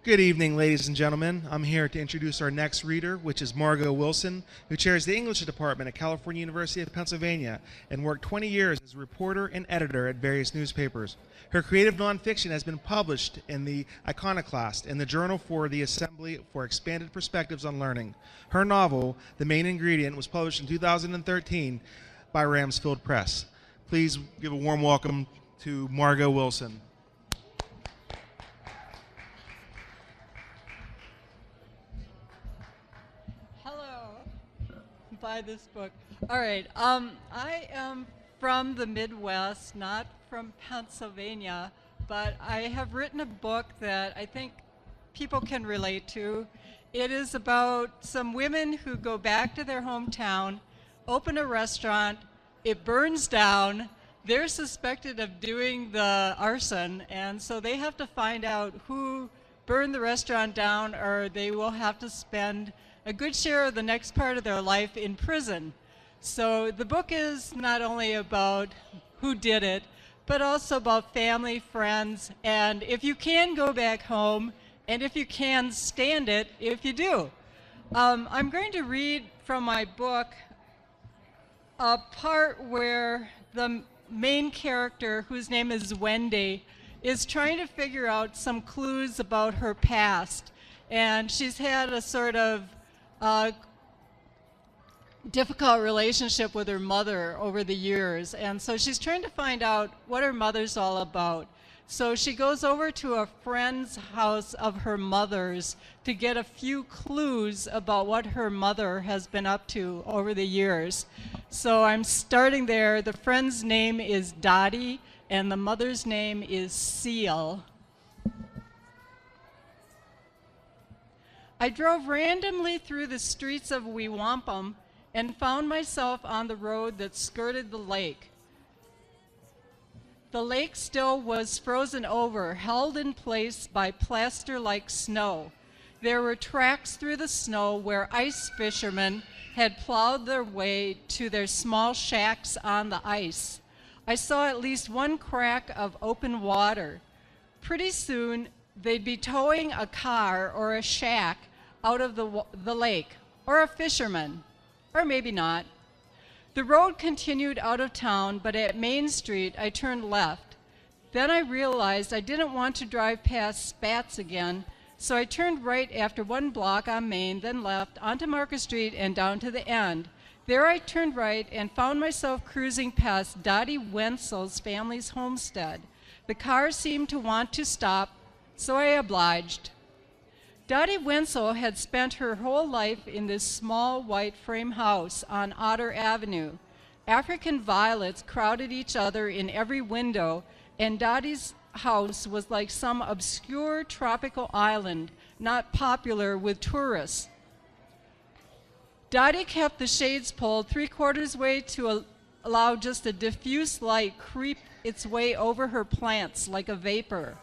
Good evening, ladies and gentlemen. I'm here to introduce our next reader, which is Margot Wilson, who chairs the English department at California University of Pennsylvania and worked 20 years as a reporter and editor at various newspapers. Her creative nonfiction has been published in the Iconoclast and the Journal for the Assembly for Expanded Perspectives on Learning. Her novel, The Main Ingredient, was published in 2013 by Ramsfield Press. Please give a warm welcome to Margot Wilson. Buy this book. All right. I am from the Midwest, not from Pennsylvania, but I have written a book that I think people can relate to. It is about some women who go back to their hometown, open a restaurant, it burns down, they're suspected of doing the arson, and so they have to find out who burned the restaurant down, or they will have to spend a good share of the next part of their life in prison. So the book is not only about who did it, but also about family, friends, and if you can go back home, and if you can stand it, if you do. I'm going to read from my book a part where the main character, whose name is Wendy, is trying to figure out some clues about her past. And she's had a sort of difficult relationship with her mother over the years, and so she's trying to find out what her mother's all about. So she goes over to a friend's house of her mother's to get a few clues about what her mother has been up to over the years. So I'm starting there. The friend's name is Dottie, and the mother's name is Seal. I drove randomly through the streets of Weewampum and found myself on the road that skirted the lake. The lake still was frozen over, held in place by plaster-like snow. There were tracks through the snow where ice fishermen had plowed their way to their small shacks on the ice. I saw at least one crack of open water. Pretty soon, they'd be towing a car or a shack out of the lake, or a fisherman, or maybe not. The road continued out of town, but at Main Street, I turned left. Then I realized I didn't want to drive past Spats again, so I turned right after one block on Main, then left onto Market Street and down to the end. There I turned right and found myself cruising past Dottie Wenzel's family's homestead. The car seemed to want to stop, so I obliged. Dottie Wenzel had spent her whole life in this small white frame house on Otter Avenue. African violets crowded each other in every window, and Dottie's house was like some obscure tropical island, not popular with tourists. Dottie kept the shades pulled 3/4 way to allow just a diffuse light creep its way over her plants like a vapor.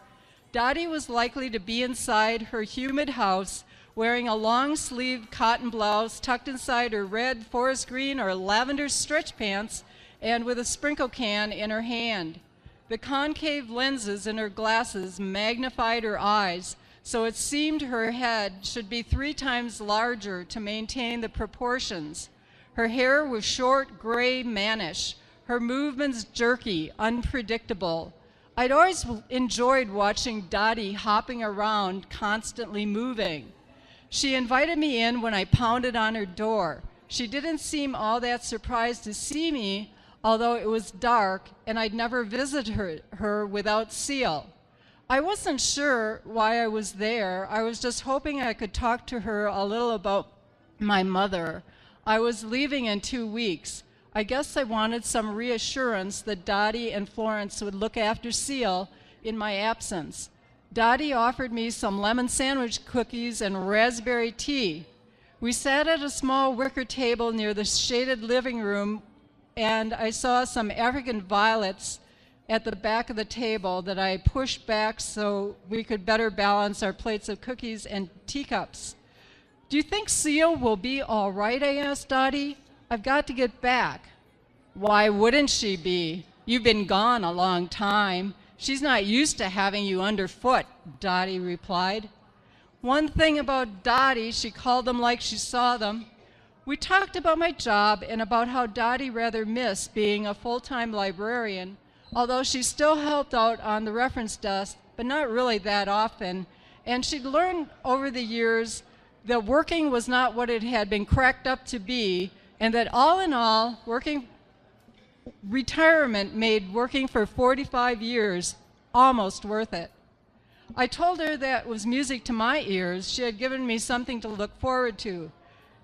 Dottie was likely to be inside her humid house wearing a long-sleeved cotton blouse tucked inside her red forest green or lavender stretch pants and with a sprinkle can in her hand. The concave lenses in her glasses magnified her eyes, so it seemed her head should be 3 times larger to maintain the proportions. Her hair was short, gray, mannish, her movements jerky, unpredictable. I'd always enjoyed watching Dottie hopping around, constantly moving. She invited me in when I pounded on her door. She didn't seem all that surprised to see me, although it was dark and I'd never visited her without Seal. I wasn't sure why I was there. I was just hoping I could talk to her a little about my mother. I was leaving in 2 weeks. I guess I wanted some reassurance that Dottie and Florence would look after Seal in my absence. Dottie offered me some lemon sandwich cookies and raspberry tea. We sat at a small wicker table near the shaded living room, and I saw some African violets at the back of the table that I pushed back so we could better balance our plates of cookies and teacups. "Do you think Seal will be all right?" I asked Dottie. "I've got to get back." "Why wouldn't she be? You've been gone a long time. She's not used to having you underfoot," Dottie replied. One thing about Dottie, she called them like she saw them. We talked about my job and about how Dottie rather missed being a full-time librarian, although she still helped out on the reference desk, but not really that often. And she'd learned over the years that working was not what it had been cracked up to be, and that all in all, retirement made working for 45 years almost worth it. I told her that was music to my ears. She had given me something to look forward to.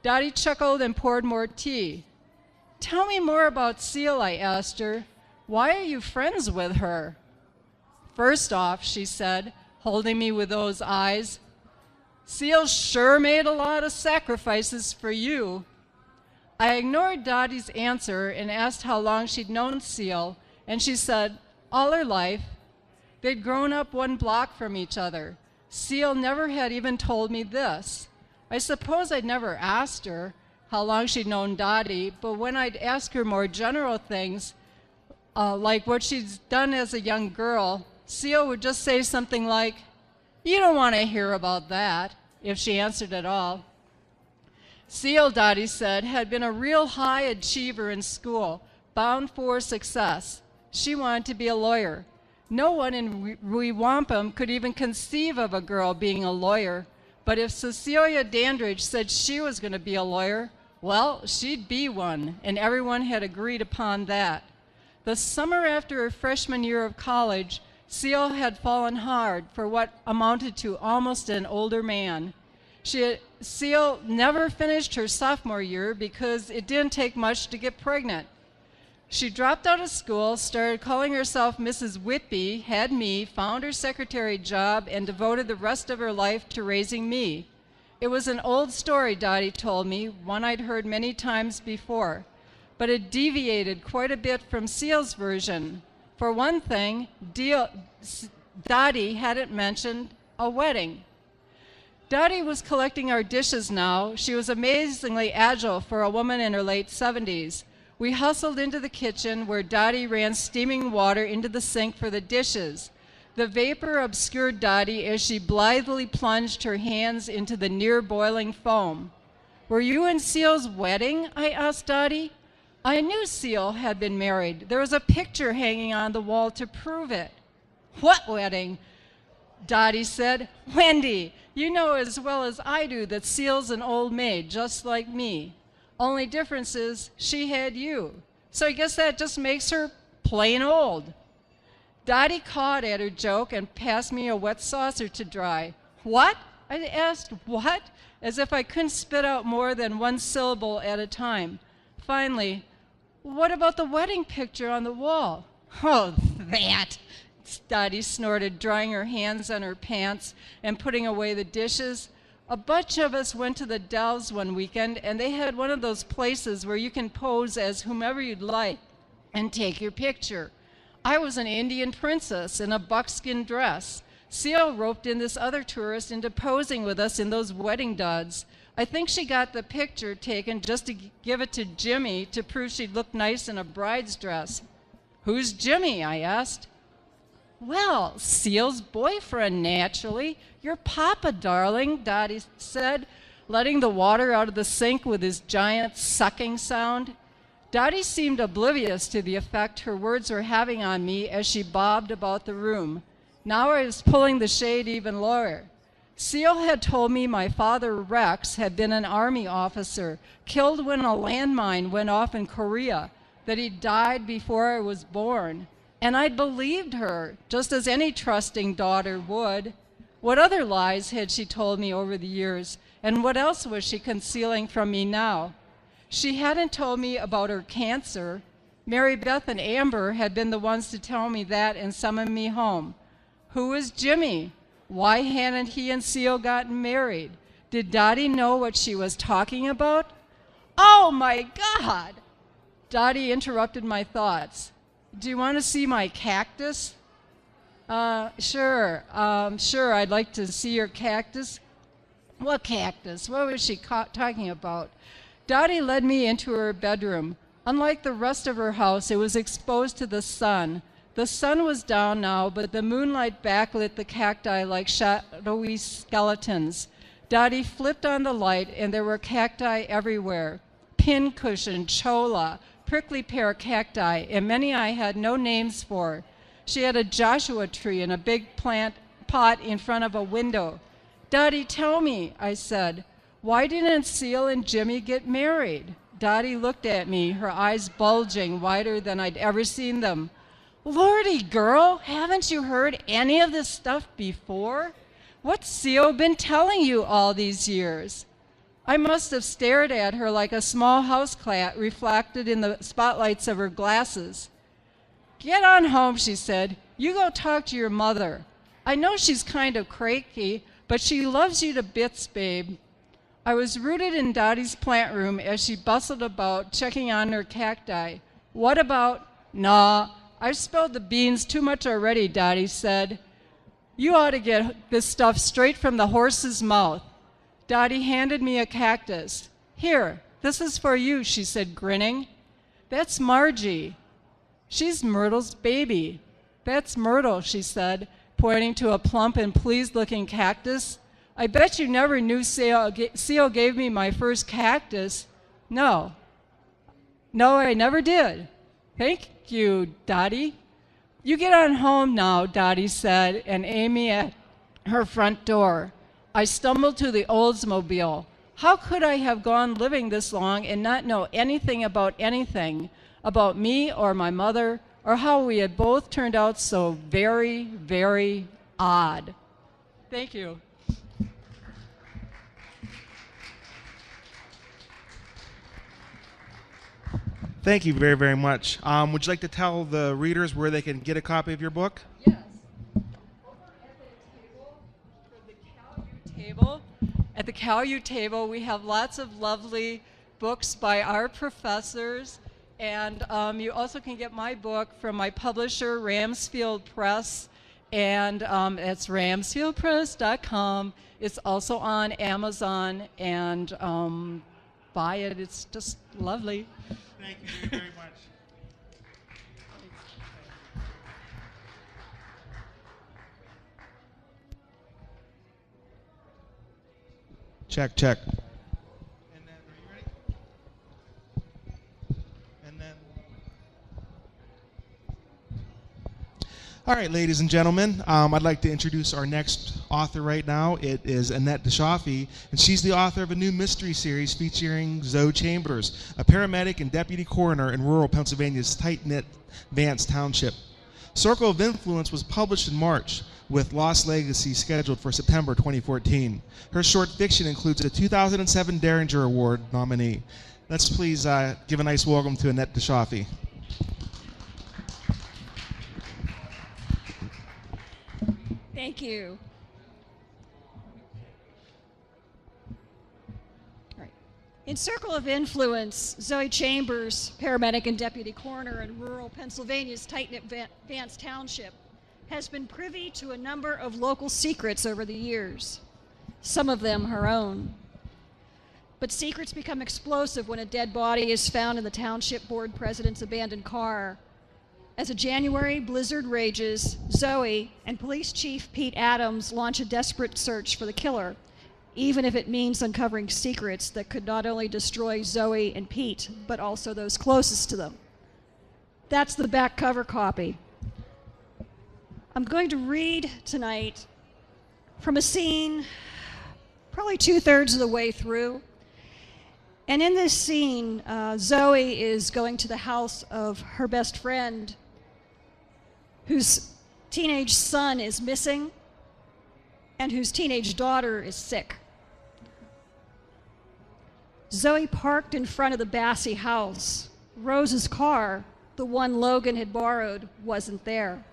Dottie chuckled and poured more tea. Tell me more about Seal, I asked her. Why are you friends with her? First off, she said, holding me with those eyes, Seal sure made a lot of sacrifices for you. I ignored Dottie's answer and asked how long she'd known Seal, and she said, all her life. They'd grown up one block from each other. Seal never had even told me this. I suppose I'd never asked her how long she'd known Dottie, but when I'd ask her more general things, like what she's done as a young girl, Seal would just say something like, you don't want to hear about that, if she answered at all. Seal, Dottie said, had been a real high achiever in school, bound for success. She wanted to be a lawyer. No one in Weewampum could even conceive of a girl being a lawyer, but if Cecilia Dandridge said she was going to be a lawyer, well, she'd be one, and everyone had agreed upon that. The summer after her freshman year of college, Seal had fallen hard for what amounted to almost an older man. Seal never finished her sophomore year because it didn't take much to get pregnant. She dropped out of school, started calling herself Mrs. Whitby, had me, found her secretary job, and devoted the rest of her life to raising me. It was an old story, Dottie told me, one I'd heard many times before, but it deviated quite a bit from Seal's version. For one thing, Dottie hadn't mentioned a wedding. Dottie was collecting our dishes now. She was amazingly agile for a woman in her late 70s. We hustled into the kitchen where Dottie ran steaming water into the sink for the dishes. The vapor obscured Dottie as she blithely plunged her hands into the near-boiling foam. Were you in Seal's wedding? I asked Dottie. I knew Seal had been married. There was a picture hanging on the wall to prove it. What wedding? Dottie said. Wendy, you know as well as I do that Seal's an old maid, just like me. Only difference is she had you. So I guess that just makes her plain old. Dottie caught at her joke and passed me a wet saucer to dry. What? I asked, what? As if I couldn't spit out more than one syllable at a time. Finally, what about the wedding picture on the wall? Oh, that, Dottie snorted, drying her hands on her pants and putting away the dishes. A bunch of us went to the Dells one weekend, and they had one of those places where you can pose as whomever you'd like and take your picture. I was an Indian princess in a buckskin dress. Seal roped in this other tourist into posing with us in those wedding duds. I think she got the picture taken just to give it to Jimmy to prove she'd look nice in a bride's dress. Who's Jimmy? I asked. Well, Seal's boyfriend, naturally. Your papa, darling, Dottie said, letting the water out of the sink with his giant sucking sound. Dottie seemed oblivious to the effect her words were having on me as she bobbed about the room. Now I was pulling the shade even lower. Seal had told me my father, Rex, had been an army officer, killed when a landmine went off in Korea, that he died before I was born. And I believed her, just as any trusting daughter would. What other lies had she told me over the years, and what else was she concealing from me now? She hadn't told me about her cancer. Mary Beth and Amber had been the ones to tell me that and summon me home. Who was Jimmy? Why hadn't he and Seal gotten married? Did Dottie know what she was talking about? Oh my God! Dottie interrupted my thoughts. Do you want to see my cactus? Sure, I'd like to see your cactus. What cactus? What was she talking about? Dottie led me into her bedroom. Unlike the rest of her house, it was exposed to the sun. The sun was down now, but the moonlight backlit the cacti like shadowy skeletons. Dottie flipped on the light, and there were cacti everywhere. Pincushion, cholla, prickly pear cacti, and many I had no names for. She had a Joshua tree and a big plant pot in front of a window. Dottie, tell me, I said, why didn't Seal and Jimmy get married? Dottie looked at me, her eyes bulging wider than I'd ever seen them. Lordy, girl, haven't you heard any of this stuff before? What's Seal been telling you all these years? I must have stared at her like a small housecat reflected in the spotlights of her glasses. Get on home, she said. You go talk to your mother. I know she's kind of cranky, but she loves you to bits, babe. I was rooted in Dottie's plant room as she bustled about, checking on her cacti. What about? Nah, I've spilled the beans too much already, Dottie said. You ought to get this stuff straight from the horse's mouth. Dottie handed me a cactus. Here, this is for you, she said, grinning. That's Margie. She's Myrtle's baby. That's Myrtle, she said, pointing to a plump and pleased-looking cactus. I bet you never knew Seal gave me my first cactus. No, I never did. Thank you, Dottie. You get on home now, Dottie said, and Amy at her front door. I stumbled to the Oldsmobile. How could I have gone living this long and not know anything, about me or my mother, or how we had both turned out so very, very odd? Thank you. Thank you very, very much. Would you like to tell the readers where they can get a copy of your book? Yes. At the Cal-U table, we have lots of lovely books by our professors, and you also can get my book from my publisher, Ramsfield Press, and it's ramsfieldpress.com. It's also on Amazon, and buy it. It's just lovely. Thank you very, very much. Check, check. And then, are you ready? And then. All right, ladies and gentlemen, I'd like to introduce our next author right now. It is Annette Dashofy, and she's the author of a new mystery series featuring Zoe Chambers, a paramedic and deputy coroner in rural Pennsylvania's tight-knit Vance Township. Circle of Influence was published in March, with Lost Legacy scheduled for September 2014. Her short fiction includes a 2007 Derringer Award nominee. Let's please give a nice welcome to Annette Dashofy. Thank you. All right. In Circle of Influence, Zoe Chambers, paramedic and deputy coroner in rural Pennsylvania's tight-knit Vance Township, has been privy to a number of local secrets over the years, some of them her own. But secrets become explosive when a dead body is found in the township board president's abandoned car. As a January blizzard rages, Zoe and Police Chief Pete Adams launch a desperate search for the killer, even if it means uncovering secrets that could not only destroy Zoe and Pete, but also those closest to them. That's the back cover copy. I'm going to read tonight from a scene probably 2/3 of the way through. And in this scene, Zoe is going to the house of her best friend whose teenage son is missing and whose teenage daughter is sick. Zoe parked in front of the Bassey house. Rose's car, the one Logan had borrowed, wasn't there.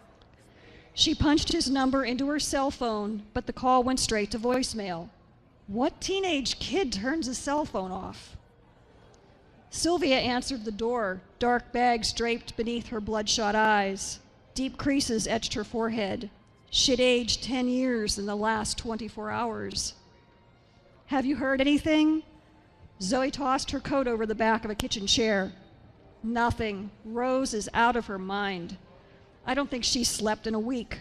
She punched his number into her cell phone, but the call went straight to voicemail. What teenage kid turns a cell phone off? Sylvia answered the door, dark bags draped beneath her bloodshot eyes. Deep creases etched her forehead. She'd aged 10 years in the last 24 hours. Have you heard anything? Zoe tossed her coat over the back of a kitchen chair. Nothing. Rose is out of her mind. I don't think she slept in a week.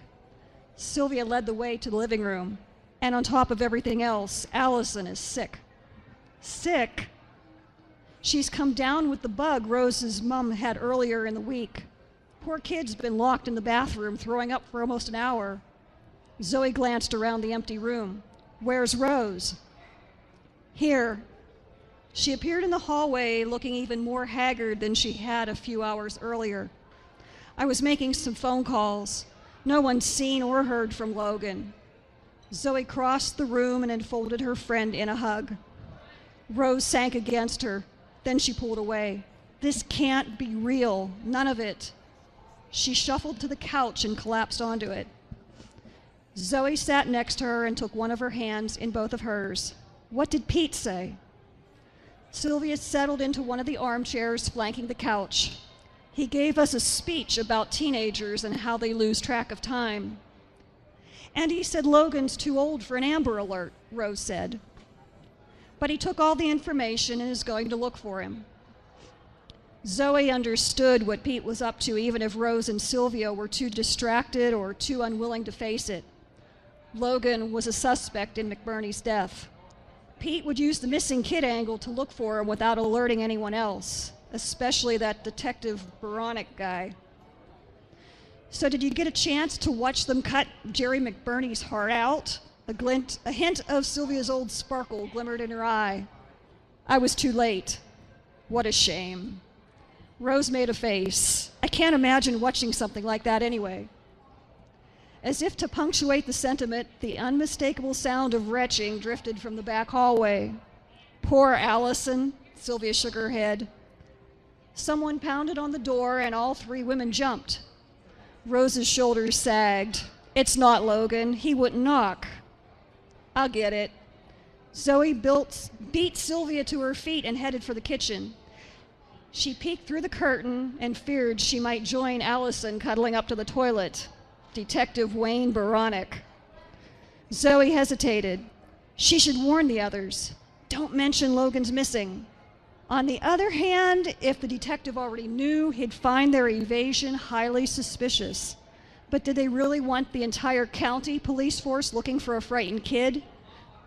Sylvia led the way to the living room. And on top of everything else, Allison is sick. Sick? She's come down with the bug Rose's mom had earlier in the week. Poor kid's been locked in the bathroom, throwing up for almost an hour. Zoe glanced around the empty room. Where's Rose? Here. She appeared in the hallway looking even more haggard than she had a few hours earlier. I was making some phone calls. No one's seen or heard from Logan. Zoe crossed the room and enfolded her friend in a hug. Rose sank against her. Then she pulled away. This can't be real. None of it. She shuffled to the couch and collapsed onto it. Zoe sat next to her and took one of her hands in both of hers. What did Pete say? Sylvia settled into one of the armchairs flanking the couch. He gave us a speech about teenagers and how they lose track of time. And he said Logan's too old for an Amber Alert, Rose said. But he took all the information and is going to look for him. Zoe understood what Pete was up to, even if Rose and Sylvia were too distracted or too unwilling to face it. Logan was a suspect in McBurney's death. Pete would use the missing kid angle to look for him without alerting anyone else, especially that Detective Boronik guy. So did you get a chance to watch them cut Jerry McBurney's heart out? A hint of Sylvia's old sparkle glimmered in her eye. I was too late. What a shame. Rose made a face. I can't imagine watching something like that anyway. As if to punctuate the sentiment, the unmistakable sound of retching drifted from the back hallway. Poor Allison, Sylvia shook her head. Someone pounded on the door and all three women jumped. Rose's shoulders sagged. It's not Logan. He wouldn't knock. I'll get it. Zoe beat Sylvia to her feet and headed for the kitchen. She peeked through the curtain and feared she might join Allison cuddling up to the toilet. Detective Wayne Boronik. Zoe hesitated. She should warn the others. Don't mention Logan's missing. On the other hand, if the detective already knew, he'd find their evasion highly suspicious. But did they really want the entire county police force looking for a frightened kid?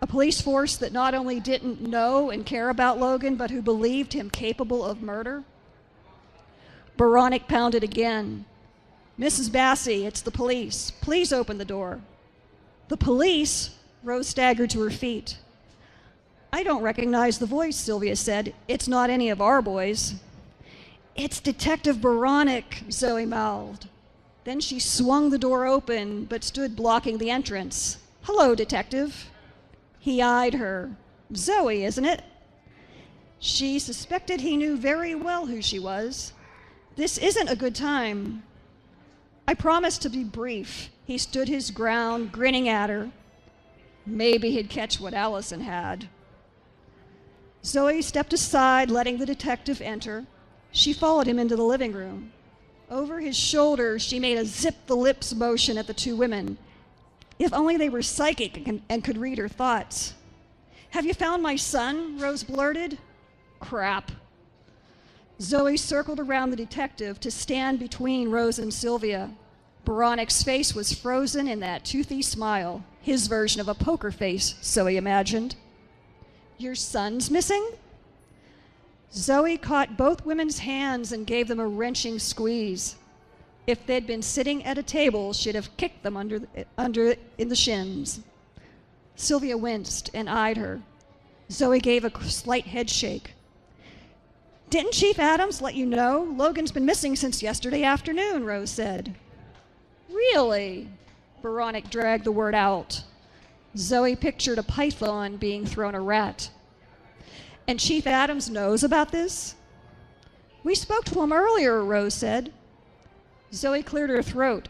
A police force that not only didn't know and care about Logan, but who believed him capable of murder? Boronik pounded again. Mrs. Bassey, it's the police. Please open the door. The police? Rose staggered to her feet. I don't recognize the voice, Sylvia said. It's not any of our boys. It's Detective Boronik, Zoe mouthed. Then she swung the door open, but stood blocking the entrance. Hello, Detective. He eyed her. Zoe, isn't it? She suspected he knew very well who she was. This isn't a good time. I promised to be brief. He stood his ground, grinning at her. Maybe he'd catch what Allison had. Zoe stepped aside, letting the detective enter. She followed him into the living room. Over his shoulder, she made a zip-the-lips motion at the two women. If only they were psychic and could read her thoughts. Have you found my son? Rose blurted. Crap. Zoe circled around the detective to stand between Rose and Sylvia. Boronik's face was frozen in that toothy smile, his version of a poker face, Zoe imagined. Your son's missing? Zoe caught both women's hands and gave them a wrenching squeeze. If they'd been sitting at a table, she'd have kicked them under in the shins. Sylvia winced and eyed her. Zoe gave a slight head shake. Didn't Chief Adams let you know? Logan's been missing since yesterday afternoon, Rose said. Really? Boronik dragged the word out. Zoe pictured a python being thrown a rat. And Chief Adams knows about this? We spoke to him earlier, Rose said. Zoe cleared her throat.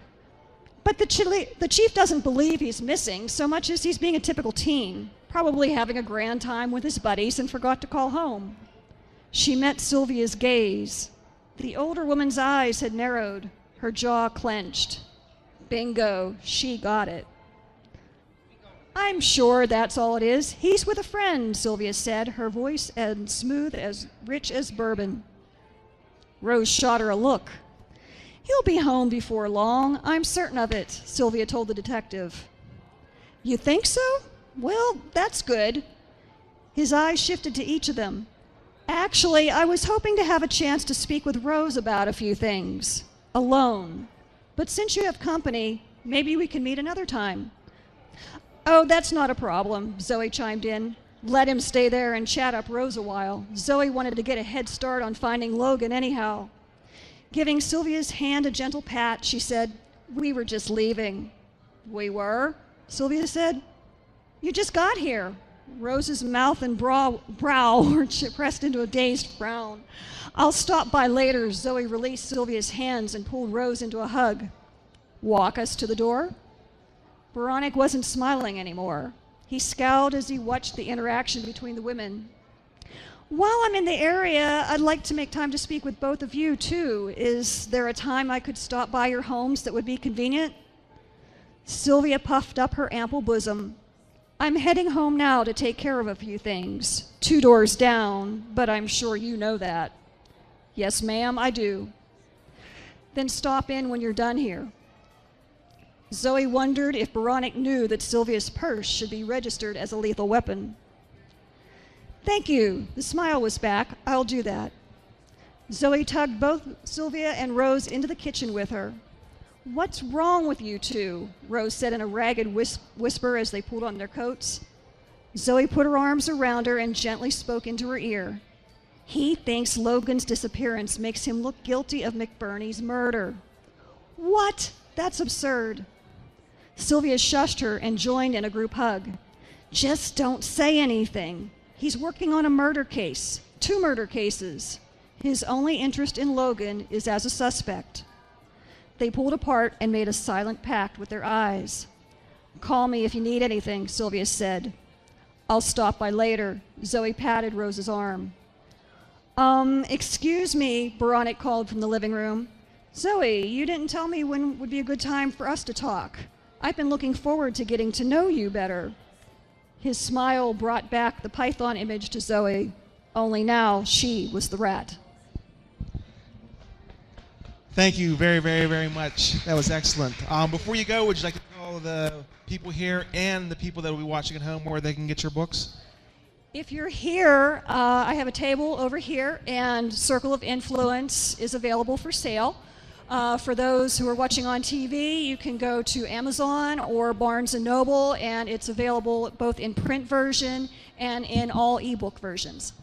But the chief doesn't believe he's missing so much as he's being a typical teen, probably having a grand time with his buddies and forgot to call home. She met Sylvia's gaze. The older woman's eyes had narrowed, her jaw clenched. Bingo, she got it. I'm sure that's all it is. He's with a friend, Sylvia said, her voice as smooth, as rich as bourbon. Rose shot her a look. He'll be home before long. I'm certain of it, Sylvia told the detective. You think so? Well, that's good. His eyes shifted to each of them. Actually, I was hoping to have a chance to speak with Rose about a few things. Alone. But since you have company, maybe we can meet another time. Oh, that's not a problem, Zoe chimed in. Let him stay there and chat up Rose a while. Zoe wanted to get a head start on finding Logan anyhow. Giving Sylvia's hand a gentle pat, she said, We were just leaving. We were? Sylvia said. You just got here. Rose's mouth and brow were pressed into a dazed frown. I'll stop by later. Zoe released Sylvia's hands and pulled Rose into a hug. Walk us to the door? Veronica wasn't smiling anymore. He scowled as he watched the interaction between the women. While I'm in the area, I'd like to make time to speak with both of you, too. Is there a time I could stop by your homes that would be convenient? Sylvia puffed up her ample bosom. I'm heading home now to take care of a few things. 2 doors down, but I'm sure you know that. Yes, ma'am, I do. Then stop in when you're done here. Zoe wondered if Veronica knew that Sylvia's purse should be registered as a lethal weapon. Thank you. The smile was back. I'll do that. Zoe tugged both Sylvia and Rose into the kitchen with her. What's wrong with you two? Rose said in a ragged whisper as they pulled on their coats. Zoe put her arms around her and gently spoke into her ear. He thinks Logan's disappearance makes him look guilty of McBurney's murder. What? That's absurd. Sylvia shushed her and joined in a group hug. Just don't say anything. He's working on a murder case, 2 murder cases. His only interest in Logan is as a suspect. They pulled apart and made a silent pact with their eyes. Call me if you need anything, Sylvia said. I'll stop by later. Zoe patted Rose's arm. Excuse me, Veronica called from the living room. Zoe, you didn't tell me when would be a good time for us to talk. I've been looking forward to getting to know you better. His smile brought back the python image to Zoe, only now she was the rat. Thank you very, very, very much. That was excellent. Before you go, would you like to tell the people here and the people that will be watching at home where they can get your books? If you're here, I have a table over here, and Circle of Influence is available for sale. For those who are watching on TV, you can go to Amazon or Barnes & Noble, and it's available both in print version and in all ebook versions.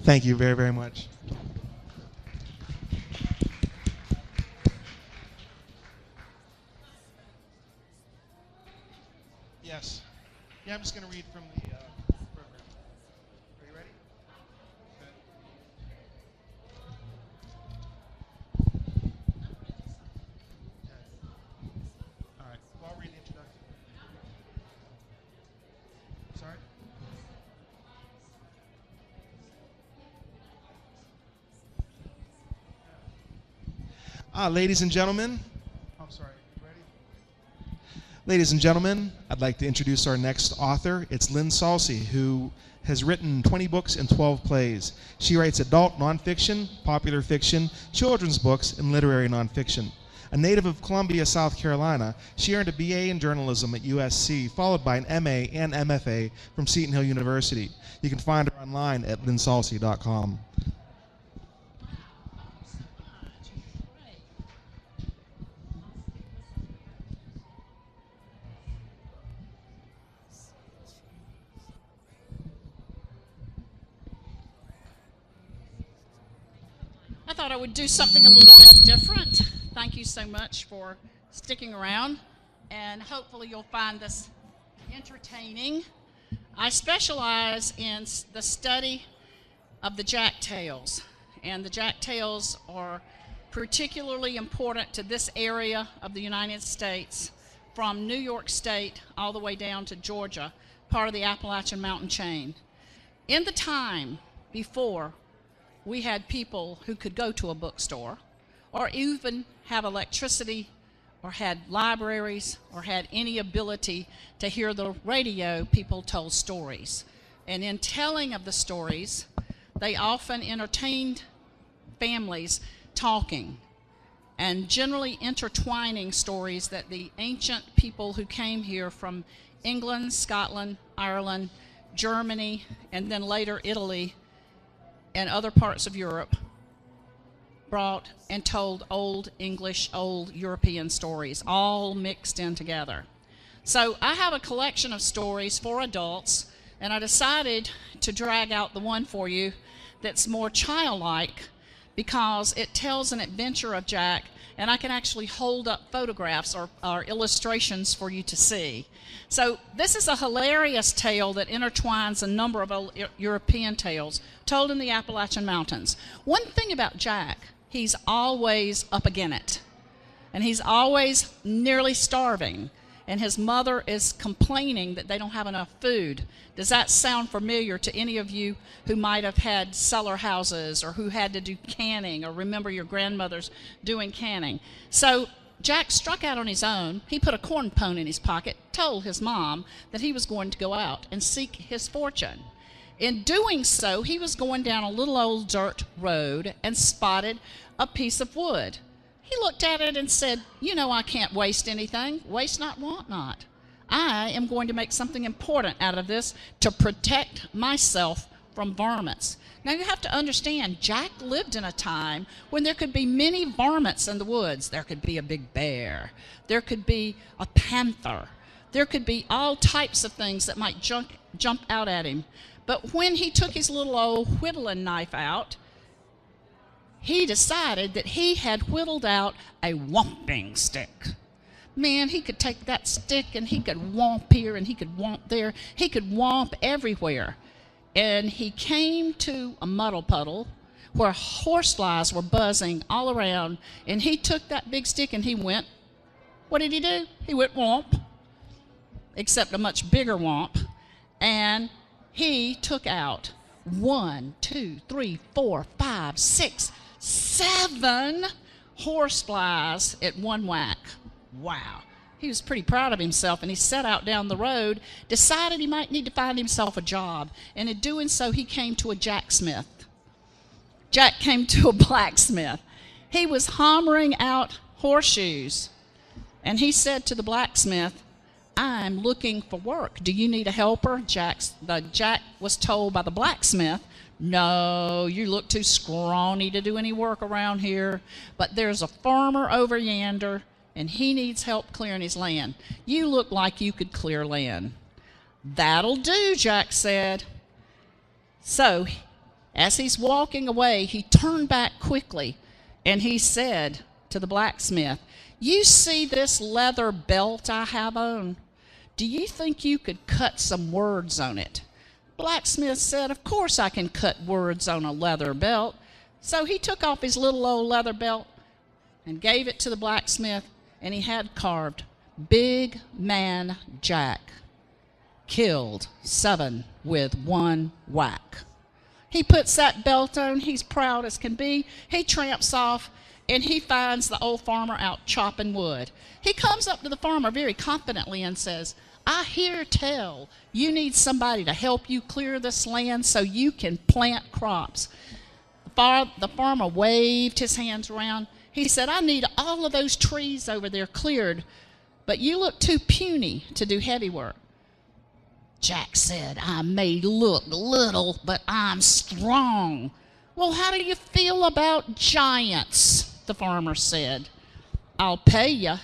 Thank you very, very much. Yes. Yeah, I'm just going to read from the program. Are you ready? Good. All right. Well, I'll read the introduction. Sorry? Ladies and gentlemen. I'm sorry. Ladies and gentlemen, I'd like to introduce our next author. It's Lynn Salsi, who has written 20 books and 12 plays. She writes adult nonfiction, popular fiction, children's books, and literary nonfiction. A native of Columbia, South Carolina, she earned a BA in journalism at USC, followed by an MA and MFA from Seton Hill University. You can find her online at lynnsalsi.com. I thought I would do something a little bit different. Thank you so much for sticking around, and hopefully you'll find this entertaining. I specialize in the study of the jacktails, and the jacktails are particularly important to this area of the United States, from New York State all the way down to Georgia, part of the Appalachian Mountain chain. In the time before we had people who could go to a bookstore or even have electricity or had libraries or had any ability to hear the radio, people told stories. And in telling of the stories, they often entertained families talking. and generally intertwining stories that the ancient people who came here from England, Scotland, Ireland, Germany, and then later Italy and other parts of Europe brought and told old English, old European stories, all mixed in together. So I have a collection of stories for adults, and I decided to drag out the one for you that's more childlike because it tells an adventure of Jack, and I can actually hold up photographs or illustrations for you to see. So this is a hilarious tale that intertwines a number of European tales told in the Appalachian Mountains. One thing about Jack, he's always up against it, and he's always nearly starving, and his mother is complaining that they don't have enough food. Does that sound familiar to any of you who might have had cellar houses or who had to do canning or remember your grandmothers doing canning? So Jack struck out on his own. He put a corn pone in his pocket, told his mom that he was going to go out and seek his fortune. In doing so, he was going down a little old dirt road and spotted a piece of wood. He looked at it and said, "You know, I can't waste anything. Waste not, want not. I am going to make something important out of this to protect myself from varmints." Now you have to understand, Jack lived in a time when there could be many varmints in the woods. There could be a big bear. There could be a panther. There could be all types of things that might jump out at him. But when he took his little old whittling knife out, he decided that he had whittled out a whomping stick. Man, he could take that stick and he could whomp here and he could whomp there. He could whomp everywhere. And he came to a muddle puddle where horseflies were buzzing all around, and he took that big stick and he went, what did he do? He went whomp, except a much bigger whomp, and he took out 1, 2, 3, 4, 5, 6, 7 horseflies at one whack. Wow. He was pretty proud of himself, and he set out down the road, decided he might need to find himself a job, and in doing so, he came to a jacksmith. Jack came to a blacksmith. He was hammering out horseshoes, and he said to the blacksmith, "I'm looking for work. Do you need a helper?" Jack was told by the blacksmith, "No, you look too scrawny to do any work around here, but there's a farmer over yonder, and he needs help clearing his land. You look like you could clear land." "That'll do," Jack said. So, as he's walking away, he turned back quickly, and he said to the blacksmith, "You see this leather belt I have on? Do you think you could cut some words on it?" Blacksmith said, "Of course I can cut words on a leather belt." So he took off his little old leather belt and gave it to the blacksmith, and he had carved, "Big Man Jack, killed 7 with 1 whack." He puts that belt on, he's proud as can be. He tramps off, and he finds the old farmer out chopping wood. He comes up to the farmer very confidently and says, "I hear tell you need somebody to help you clear this land so you can plant crops." The farmer waved his hands around. He said, "I need all of those trees over there cleared, but you look too puny to do heavy work." Jack said, "I may look little, but I'm strong." "Well, how do you feel about giants?" the farmer said. "I'll pay you."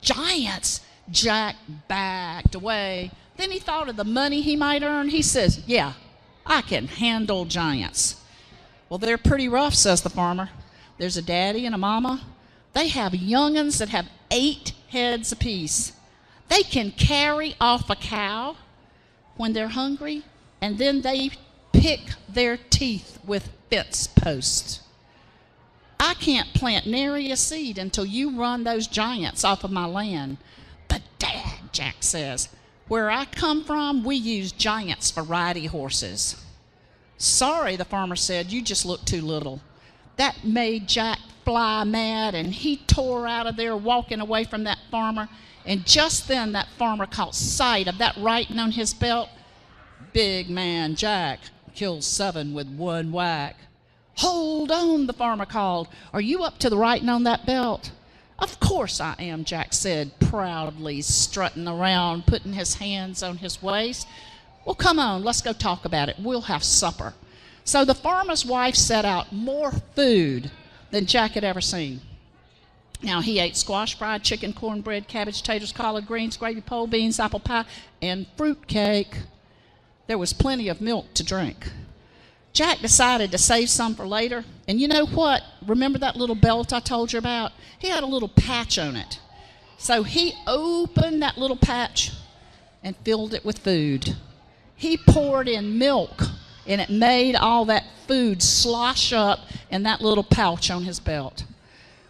"Giants?" Jack backed away. Then he thought of the money he might earn. He says, "Yeah, I can handle giants." "Well, they're pretty rough," says the farmer. "There's a daddy and a mama. They have young'uns that have 8 heads apiece. They can carry off a cow when they're hungry, and then they pick their teeth with fence posts. I can't plant nary a seed until you run those giants off of my land." "But Dad," Jack says, "where I come from, we use giants for riding horses." "Sorry," the farmer said, "you just look too little." That made Jack fly mad, and he tore out of there walking away from that farmer. And just then that farmer caught sight of that writing on his belt, "Big Man Jack kills 7 with 1 whack." Hold on, the farmer called. Are you up to the writing on that belt? Of course I am, Jack said, proudly strutting around, putting his hands on his waist. Well, come on, let's go talk about it. We'll have supper. So the farmer's wife set out more food than Jack had ever seen. Now, he ate squash, fried chicken, cornbread, cabbage, taters, collard greens, gravy, pole beans, apple pie, and fruit cake. There was plenty of milk to drink. Jack decided to save some for later, and you know what? Remember that little belt I told you about? He had a little patch on it. So he opened that little patch and filled it with food. He poured in milk, and it made all that food slosh up in that little pouch on his belt.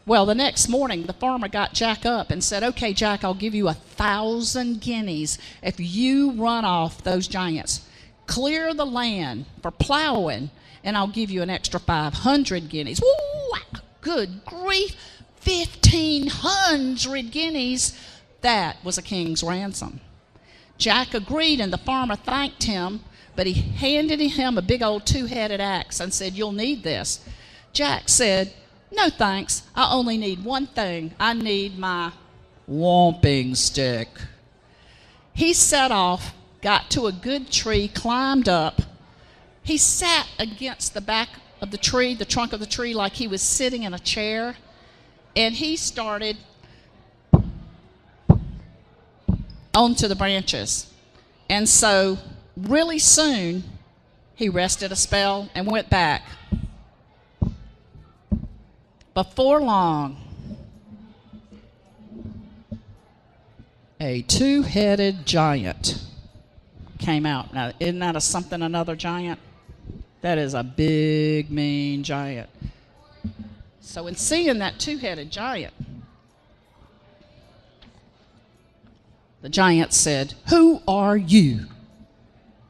Well, the next morning, the farmer got Jack up and said, okay, Jack, I'll give you 1,000 guineas if you run off those giants. Clear the land for plowing, and I'll give you an extra 500 guineas. Woo! Good grief, 1,500 guineas. That was a king's ransom. Jack agreed, and the farmer thanked him, but he handed him a big old two-headed axe and said, you'll need this. Jack said, no thanks, I only need one thing. I need my whomping stick. He set off, got to a good tree, climbed up. He sat against the back of the tree, the trunk of the tree, like he was sitting in a chair, and he started onto the branches. And so really soon he rested a spell and went back. Before long, a two-headed giant came out. Now, isn't that another giant? That is a big, mean giant. So in seeing that two-headed giant, the giant said, who are you?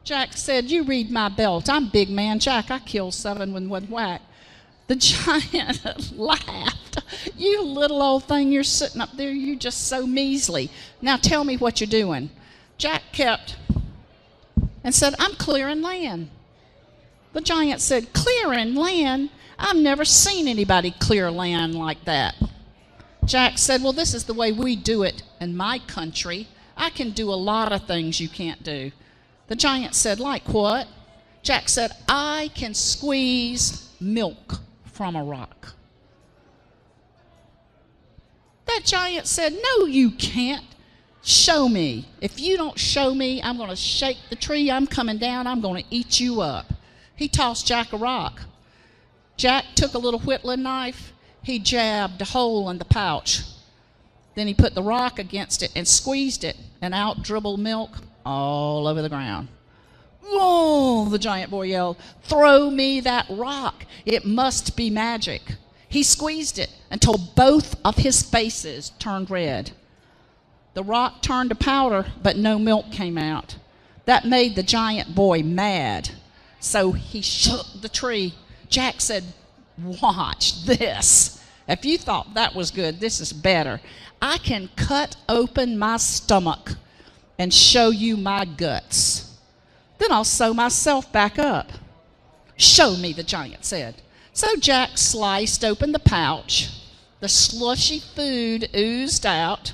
Jack said, you read my belt. I'm big man Jack. I killed 7 with one whack. The giant laughed. You little old thing, you're sitting up there, you're just so measly. Now tell me what you're doing. Jack kept and said, I'm clearing land. The giant said, clearing land? I've never seen anybody clear land like that. Jack said, well, this is the way we do it in my country. I can do a lot of things you can't do. The giant said, like what? Jack said, I can squeeze milk from a rock. That giant said, no, you can't. Show me. If you don't show me, I'm going to shake the tree. I'm coming down. I'm going to eat you up. He tossed Jack a rock. Jack took a little whittling knife. He jabbed a hole in the pouch. Then he put the rock against it and squeezed it, and out dribbled milk all over the ground. Whoa, the giant boy yelled, throw me that rock. It must be magic. He squeezed it until both of his faces turned red. The rock turned to powder, but no milk came out. That made the giant boy mad. So he shook the tree. Jack said, watch this. If you thought that was good, this is better. I can cut open my stomach and show you my guts. Then I'll sew myself back up. Show me, the giant said. So Jack sliced open the pouch. The slushy food oozed out.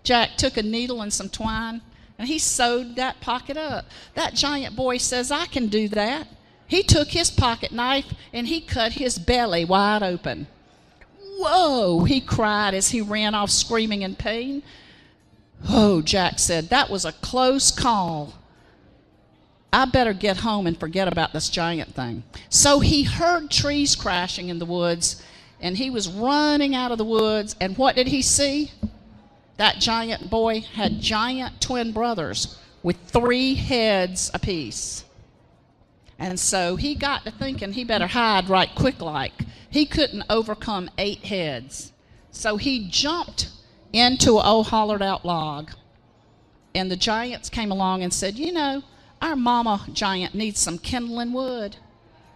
Jack took a needle and some twine, and he sewed that pocket up. That giant boy says, I can do that. He took his pocket knife, and he cut his belly wide open. Whoa, he cried as he ran off screaming in pain. Oh, Jack said, that was a close call. I better get home and forget about this giant thing. So he heard trees crashing in the woods, and he was running out of the woods, and what did he see? That giant boy had giant twin brothers with 3 heads apiece. And so he got to thinking he better hide right quick like. He couldn't overcome 8 heads. So he jumped into an old hollered out log. And the giants came along and said, you know, our mama giant needs some kindling wood.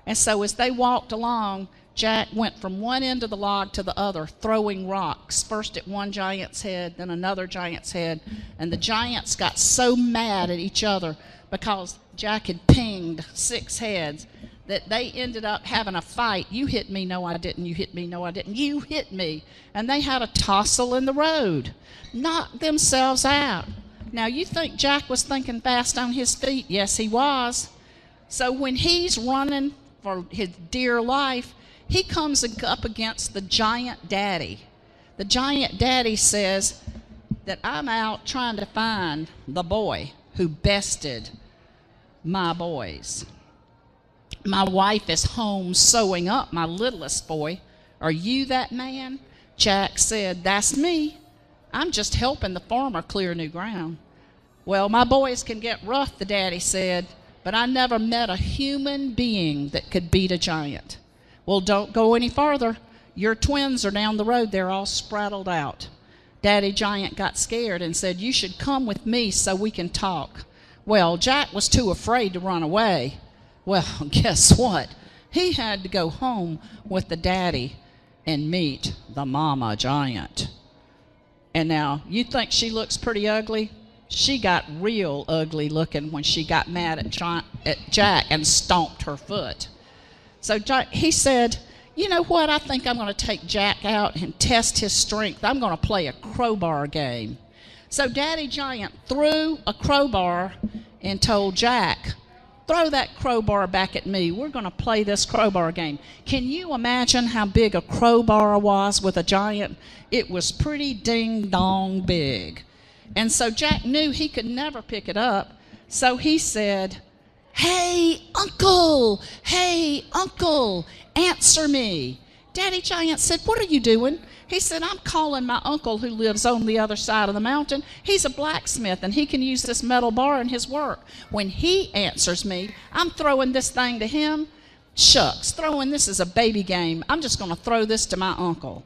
And so as they walked along, Jack went from one end of the log to the other, throwing rocks, first at one giant's head, then another giant's head. And the giants got so mad at each other because Jack had pinged 6 heads. that they ended up having a fight. You hit me, no I didn't, you hit me, no I didn't, you hit me. And they had a tussle in the road, knocked themselves out. Now you think Jack was thinking fast on his feet? Yes, he was. So when he's running for his dear life, he comes up against the giant daddy. The giant daddy says that I'm out trying to find the boy who bested my boys. My wife is home sewing up my littlest boy. Are you that man? Jack said, that's me. I'm just helping the farmer clear new ground. Well, my boys can get rough, the daddy said, but I never met a human being that could beat a giant. Well, don't go any farther. Your twins are down the road. They're all spraddled out. Daddy Giant got scared and said, you should come with me so we can talk. Well, Jack was too afraid to run away. Well, guess what? He had to go home with the daddy and meet the mama giant. And now, you think she looks pretty ugly? She got real ugly looking when she got mad at Jack and stomped her foot. So he said, you know what, I think I'm going to take Jack out and test his strength. I'm going to play a crowbar game. So Daddy Giant threw a crowbar and told Jack, throw that crowbar back at me. We're going to play this crowbar game. Can you imagine how big a crowbar was with a giant? It was pretty ding-dong big. And so Jack knew he could never pick it up. So he said, hey, Uncle, answer me. Daddy Giant said, what are you doing? He said, I'm calling my uncle who lives on the other side of the mountain. He's a blacksmith, and he can use this metal bar in his work. When he answers me, I'm throwing this thing to him. Shucks, throwing this is a baby game. I'm just going to throw this to my uncle.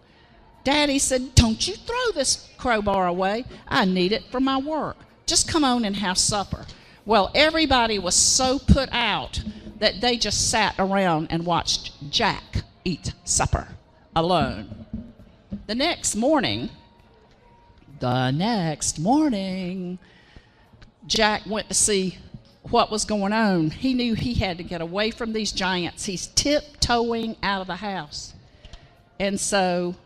Daddy said, don't you throw this crowbar away. I need it for my work. Just come on and have supper. Well, everybody was so put out that they just sat around and watched Jack eat supper alone. The next morning, Jack went to see what was going on. He knew he had to get away from these giants. He's tiptoeing out of the house. And so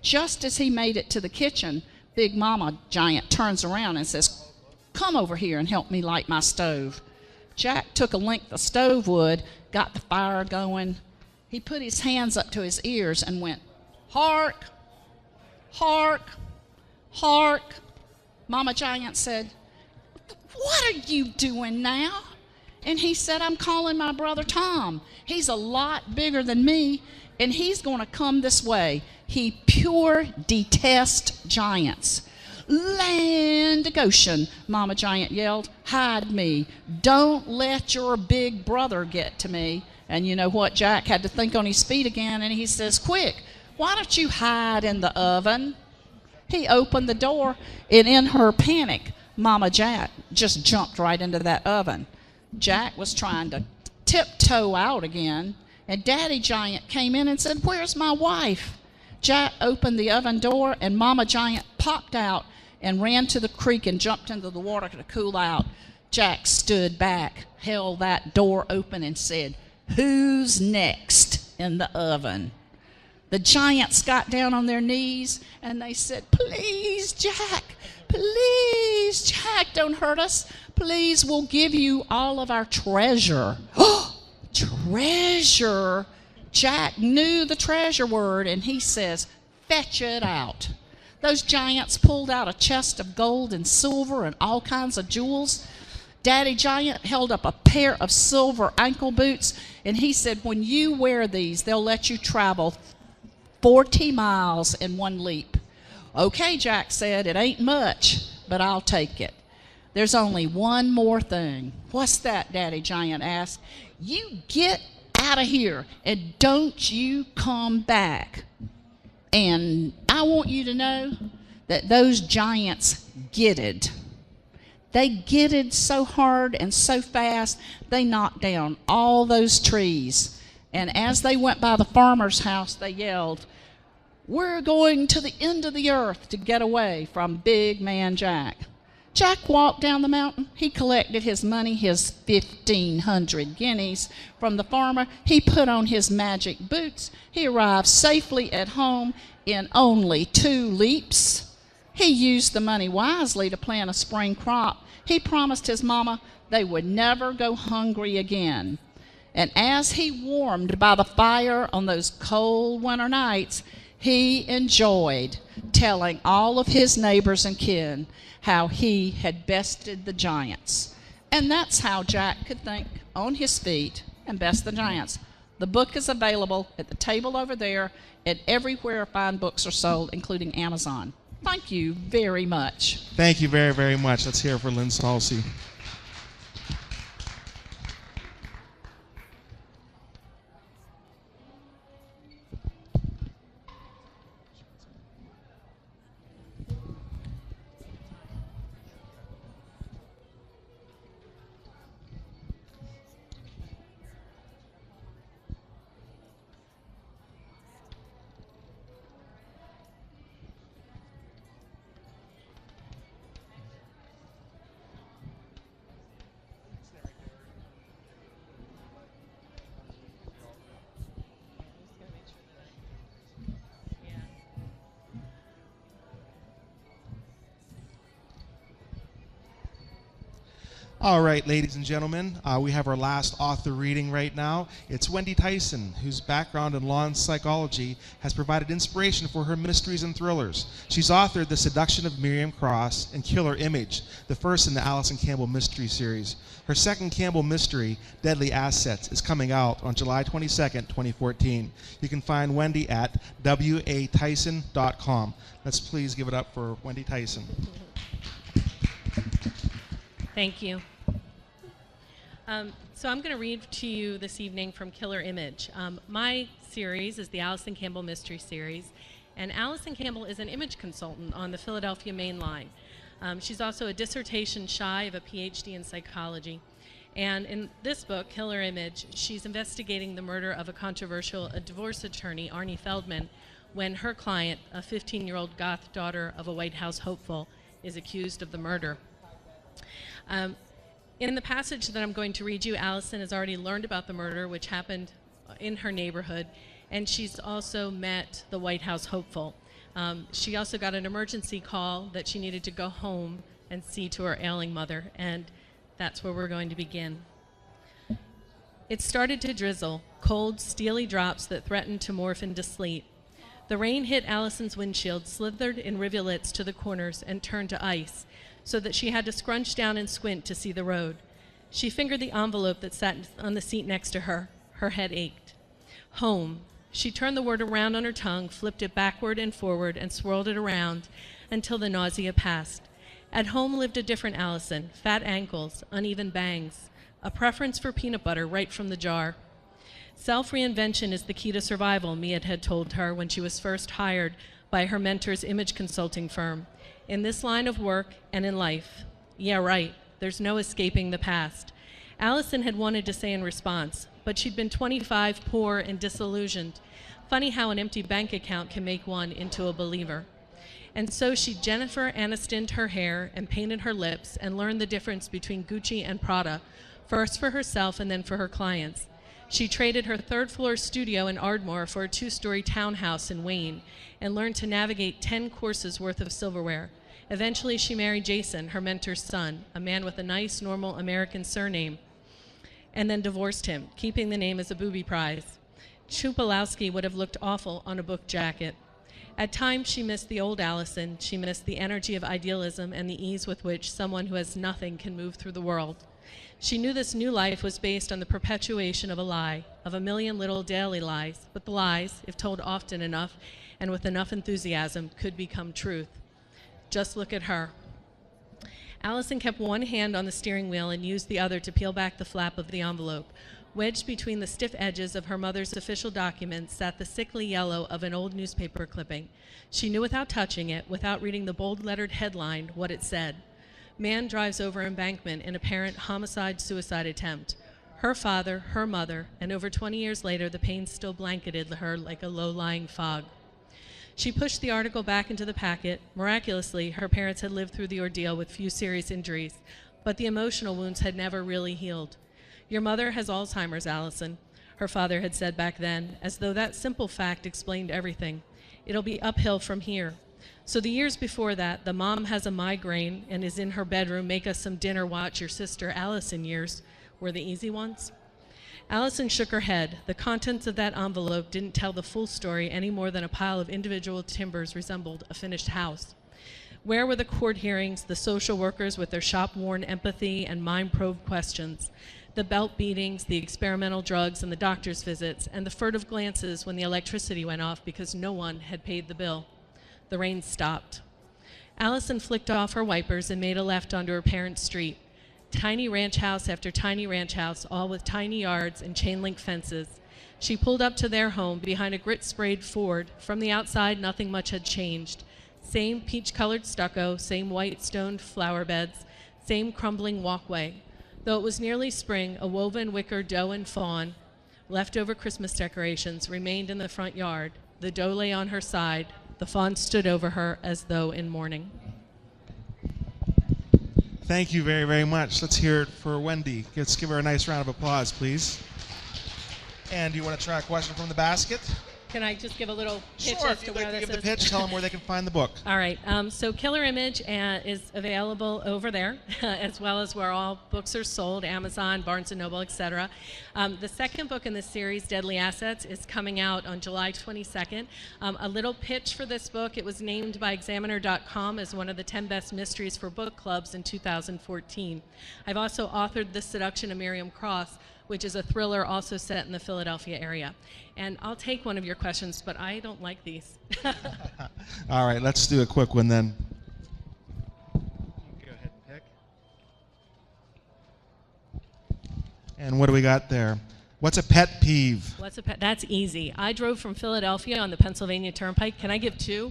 just as he made it to the kitchen, Big Mama Giant turns around and says, come over here and help me light my stove. Jack took a length of stove wood, got the fire going. He put his hands up to his ears and went, hark, hark, hark. Mama Giant said, what are you doing now? And he said, I'm calling my brother Tom. He's a lot bigger than me, and he's going to come this way. He pure detests giants. Land of Goshen, Mama Giant yelled, hide me. Don't let your big brother get to me. And you know what? Jack had to think on his feet again, and he says, quick, why don't you hide in the oven? He opened the door, and in her panic, Mama Jack just jumped right into that oven. Jack was trying to tiptoe out again, and Daddy Giant came in and said, where's my wife? Jack opened the oven door, and Mama Giant popped out and ran to the creek and jumped into the water to cool out. Jack stood back, held that door open, and said, who's next in the oven? The giants got down on their knees, and they said, please, Jack, don't hurt us. Please, we'll give you all of our treasure. Treasure? Jack knew the treasure word, and he says, fetch it out. Those giants pulled out a chest of gold and silver and all kinds of jewels. Daddy Giant held up a pair of silver ankle boots, and he said, when you wear these, they'll let you travel 40 miles in one leap. Okay, Jack said, it ain't much, but I'll take it. There's only one more thing. What's that? Daddy Giant asked. You get out of here, and don't you come back. And I want you to know that those giants gitted. They gitted so hard and so fast, they knocked down all those trees. And as they went by the farmer's house, they yelled, we're going to the end of the earth to get away from Big Man Jack. Jack walked down the mountain. He collected his money, his 1,500 guineas from the farmer. He put on his magic boots. He arrived safely at home in only 2 leaps. He used the money wisely to plant a spring crop. He promised his mama they would never go hungry again. And as he warmed by the fire on those cold winter nights, he enjoyed telling all of his neighbors and kin how he had bested the giants. And that's how Jack could think on his feet and best the giants. The book is available at the table over there and everywhere fine books are sold, including Amazon. Thank you very much. Thank you very, very much. Let's hear it for Lynn Salsi. All right, ladies and gentlemen, we have our last author reading right now. It's Wendy Tyson, whose background in law and psychology has provided inspiration for her mysteries and thrillers. She's authored The Seduction of Miriam Cross and Killer Image, the first in the Allison Campbell mystery series. Her second Campbell mystery, Deadly Assets, is coming out on July 22nd, 2014. You can find Wendy at watyson.com. Let's please give it up for Wendy Tyson. Thank you. So I'm going to read to you this evening from Killer Image. My series is the Allison Campbell Mystery Series, and Allison Campbell is an image consultant on the Philadelphia Main Line. She's also a dissertation shy of a PhD in psychology. And in this book, Killer Image, she's investigating the murder of a controversial divorce attorney, Arnie Feldman, when her client, a 15-year-old goth daughter of a White House hopeful, is accused of the murder. In the passage that I'm going to read you, Allison has already learned about the murder, which happened in her neighborhood, and she's also met the White House hopeful. She also got an emergency call that she needed to go home and see to her ailing mother, and that's where we're going to begin. It started to drizzle, cold, steely drops that threatened to morph into sleet. The rain hit Allison's windshield, slithered in rivulets to the corners, and turned to ice, so that she had to scrunch down and squint to see the road. She fingered the envelope that sat on the seat next to her. Her head ached. Home. She turned the word around on her tongue, flipped it backward and forward, and swirled it around until the nausea passed. At home lived a different Allison, fat ankles, uneven bangs, a preference for peanut butter right from the jar. Self-reinvention is the key to survival, Mia had told her when she was first hired by her mentor's image consulting firm. In this line of work and in life. Yeah, right. There's no escaping the past. Allison had wanted to say in response, but she'd been 25, poor, and disillusioned. Funny how an empty bank account can make one into a believer. And so she Jennifer Anistoned her hair and painted her lips and learned the difference between Gucci and Prada, first for herself and then for her clients. She traded her third-floor studio in Ardmore for a 2-story townhouse in Wayne and learned to navigate 10 courses worth of silverware. Eventually, she married Jason, her mentor's son, a man with a nice, normal American surname, and then divorced him, keeping the name as a booby prize. Chupalowski would have looked awful on a book jacket. At times, she missed the old Allison. She missed the energy of idealism and the ease with which someone who has nothing can move through the world. She knew this new life was based on the perpetuation of a lie, of a million little daily lies, but the lies, if told often enough and with enough enthusiasm, could become truth. Just look at her. Allison kept one hand on the steering wheel and used the other to peel back the flap of the envelope. Wedged between the stiff edges of her mother's official documents sat the sickly yellow of an old newspaper clipping. She knew without touching it, without reading the bold-lettered headline, what it said. Man drives over embankment in apparent homicide-suicide attempt. Her father, her mother, and over 20 years later, the pain still blanketed her like a low-lying fog. She pushed the article back into the packet. Miraculously, her parents had lived through the ordeal with few serious injuries, but the emotional wounds had never really healed. "Your mother has Alzheimer's, Allison," her father had said back then, as though that simple fact explained everything. "It'll be uphill from here." So the years before that, the "mom has a migraine and is in her bedroom, make us some dinner, watch your sister Allison" years were the easy ones. Allison shook her head. The contents of that envelope didn't tell the full story any more than a pile of individual timbers resembled a finished house. Where were the court hearings, the social workers with their shop-worn empathy and mind-probed questions, the belt beatings, the experimental drugs, and the doctor's visits, and the furtive glances when the electricity went off because no one had paid the bill? The rain stopped. Allison flicked off her wipers and made a left onto her parents' street. Tiny ranch house after tiny ranch house, all with tiny yards and chain-link fences. She pulled up to their home behind a grit-sprayed Ford. From the outside, nothing much had changed. Same peach-colored stucco, same white-stoned flower beds, same crumbling walkway. Though it was nearly spring, a woven wicker doe and fawn, leftover Christmas decorations, remained in the front yard. The doe lay on her side. The fawn stood over her as though in mourning. Thank you very, very much. Let's hear it for Wendy. Let's give her a nice round of applause, please. And do you want to try a question from the basket? Can I just give a little pitch Sure, as if to you'd where like to this give the is? pitch, tell them where they can find the book. All right. So Killer Image is available over there, as well as where all books are sold, Amazon, Barnes & Noble, etc. The second book in this series, Deadly Assets, is coming out on July 22nd. A little pitch for this book: it was named by Examiner.com as one of the 10 best mysteries for book clubs in 2014. I've also authored The Seduction of Miriam Cross, which is a thriller also set in the Philadelphia area. And I'll take one of your questions, but I don't like these. All right, let's do a quick one then. Go ahead and pick. And what do we got there? What's a pet peeve? That's easy. I drove from Philadelphia on the Pennsylvania Turnpike. Can I give two?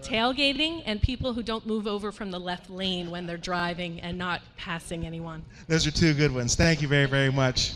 Tailgating and people who don't move over from the left lane when they're driving and not passing anyone. Those are two good ones. Thank you very, very much.